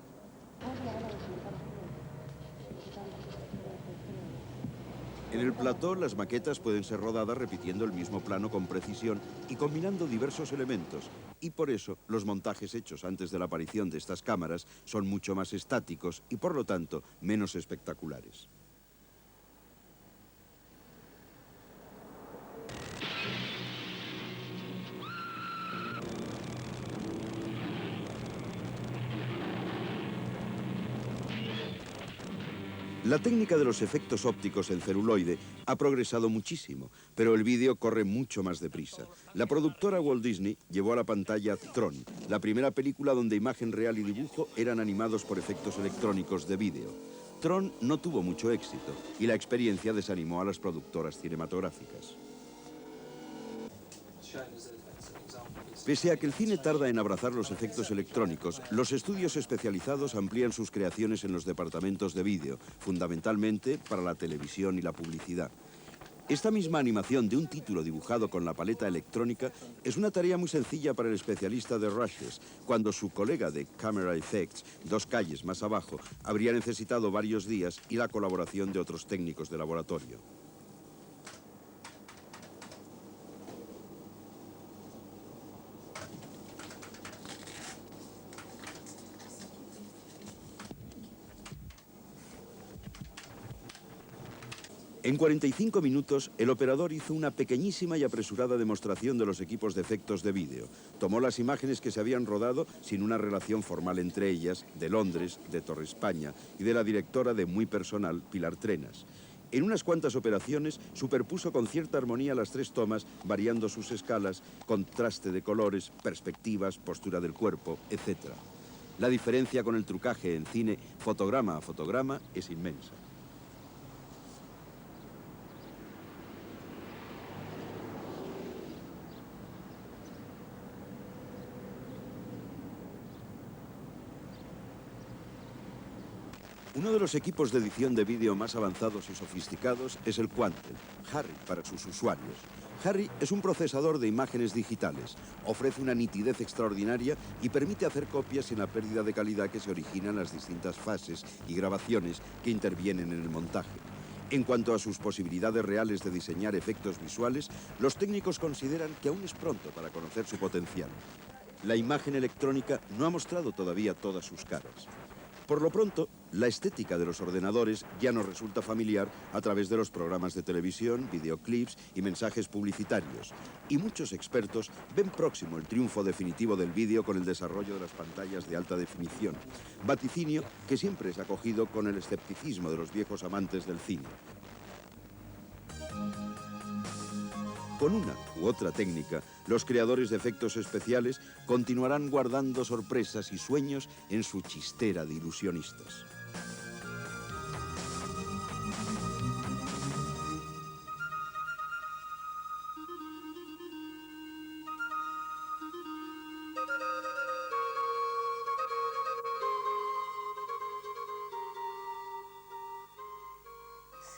En el plató, las maquetas pueden ser rodadas repitiendo el mismo plano con precisión y combinando diversos elementos, y por eso los montajes hechos antes de la aparición de estas cámaras son mucho más estáticos y, por lo tanto, menos espectaculares. La técnica de los efectos ópticos en celuloide ha progresado muchísimo, pero el vídeo corre mucho más deprisa. La productora Walt Disney llevó a la pantalla Tron, la primera película donde imagen real y dibujo eran animados por efectos electrónicos de vídeo. Tron no tuvo mucho éxito y la experiencia desanimó a las productoras cinematográficas. Pese a que el cine tarda en abrazar los efectos electrónicos, los estudios especializados amplían sus creaciones en los departamentos de vídeo, fundamentalmente para la televisión y la publicidad. Esta misma animación de un título dibujado con la paleta electrónica es una tarea muy sencilla para el especialista de Rushes, cuando su colega de Camera Effects, 2 calles más abajo, habría necesitado varios días y la colaboración de otros técnicos de laboratorio. En 45 minutos, el operador hizo una pequeñísima y apresurada demostración de los equipos de efectos de vídeo. Tomó las imágenes que se habían rodado sin una relación formal entre ellas, de Londres, de Torre España y de la directora de Muy Personal, Pilar Trenas. En unas cuantas operaciones superpuso con cierta armonía las 3 tomas, variando sus escalas, contraste de colores, perspectivas, postura del cuerpo, etc. La diferencia con el trucaje en cine, fotograma a fotograma, es inmensa. Uno de los equipos de edición de vídeo más avanzados y sofisticados es el Quantel, Harry para sus usuarios. Harry es un procesador de imágenes digitales, ofrece una nitidez extraordinaria y permite hacer copias sin la pérdida de calidad que se origina en las distintas fases y grabaciones que intervienen en el montaje. En cuanto a sus posibilidades reales de diseñar efectos visuales, los técnicos consideran que aún es pronto para conocer su potencial. La imagen electrónica no ha mostrado todavía todas sus caras. Por lo pronto, la estética de los ordenadores ya nos resulta familiar a través de los programas de televisión, videoclips y mensajes publicitarios. Y muchos expertos ven próximo el triunfo definitivo del vídeo con el desarrollo de las pantallas de alta definición. Vaticinio que siempre es acogido con el escepticismo de los viejos amantes del cine. Con una u otra técnica, los creadores de efectos especiales continuarán guardando sorpresas y sueños en su chistera de ilusionistas.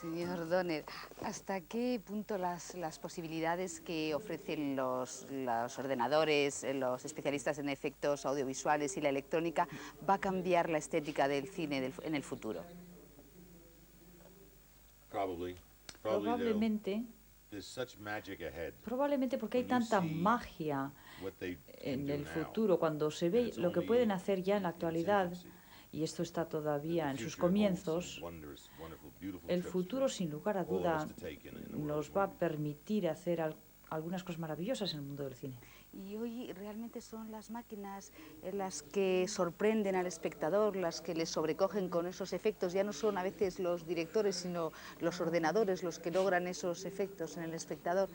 Señor Donner, ¿hasta qué punto las posibilidades que ofrecen los ordenadores, los especialistas en efectos audiovisuales y la electrónica va a cambiar la estética del cine en el futuro? Probablemente porque hay tanta magia en el futuro, cuando se ve lo que pueden hacer ya en la actualidad, y esto está todavía en sus comienzos, el futuro, sin lugar a duda, nos va a permitir hacer algunas cosas maravillosas en el mundo del cine. Y hoy realmente son las máquinas las que sorprenden al espectador, las que les sobrecogen con esos efectos. Ya no son a veces los directores, sino los ordenadores los que logran esos efectos en el espectador.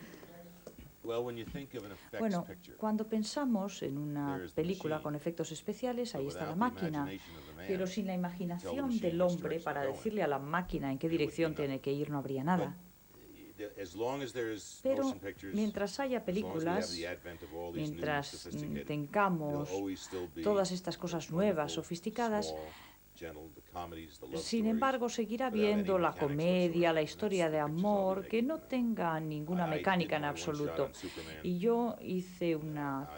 Bueno, cuando pensamos en una película con efectos especiales, ahí está la máquina, pero sin la imaginación del hombre para decirle a la máquina en qué dirección tiene que ir, no habría nada. Pero mientras haya películas, mientras tengamos todas estas cosas nuevas, sofisticadas, sin embargo, seguirá habiendo la comedia, la historia de amor, que no tenga ninguna mecánica en absoluto. Y yo hice una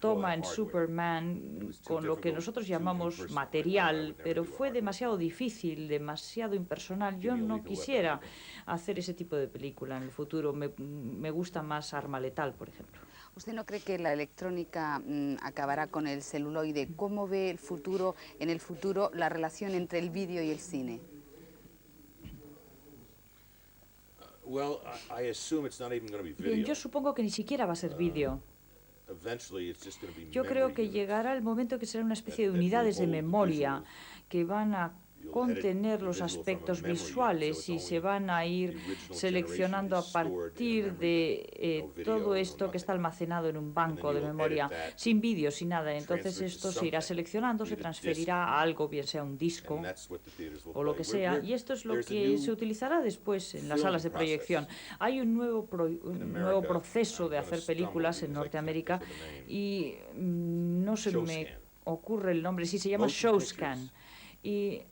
toma en Superman con lo que nosotros llamamos material, pero fue demasiado difícil, demasiado impersonal. Yo no quisiera hacer ese tipo de película en el futuro. Me gusta más Arma Letal, por ejemplo. ¿Usted no cree que la electrónica acabará con el celuloide? ¿Cómo ve el futuro, en el futuro, la relación entre el vídeo y el cine? Bien, yo supongo que ni siquiera va a ser vídeo. Yo creo que llegará el momento que será una especie de unidades de memoria que van a contener los aspectos visuales y se van a ir seleccionando a partir de todo esto que está almacenado en un banco de memoria, sin vídeo, sin nada. Entonces esto se irá seleccionando, se transferirá a algo, bien sea un disco o lo que sea, y esto es lo que se utilizará después en las salas de proyección. Hay un nuevo proceso de hacer películas en Norteamérica y no se me ocurre el nombre, sí, se llama Showscan. Y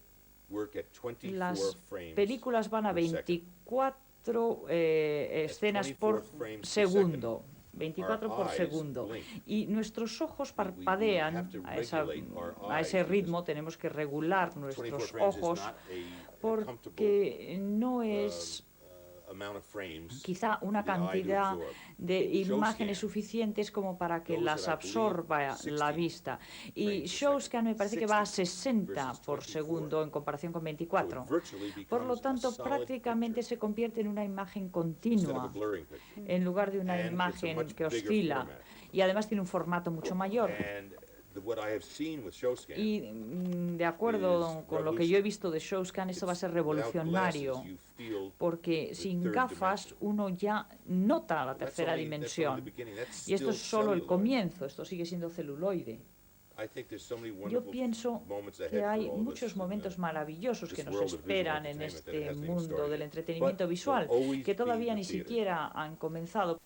las películas van a 24 24 escenas por segundo. 24 por segundo. Y nuestros ojos parpadean a ese ritmo, tenemos que regular nuestros ojos porque no es quizá una cantidad de imágenes suficientes como para que las absorba la vista. Y ShowScan me parece que va a 60 por segundo en comparación con 24. Por lo tanto, prácticamente se convierte en una imagen continua en lugar de una imagen que oscila. Y además tiene un formato mucho mayor. Y de acuerdo con lo que yo he visto de ShowScan, esto va a ser revolucionario, porque sin gafas uno ya nota la tercera dimensión. Y esto es solo el comienzo, esto sigue siendo celuloide. Yo pienso que hay muchos momentos maravillosos que nos esperan en este mundo del entretenimiento visual, que todavía ni siquiera han comenzado.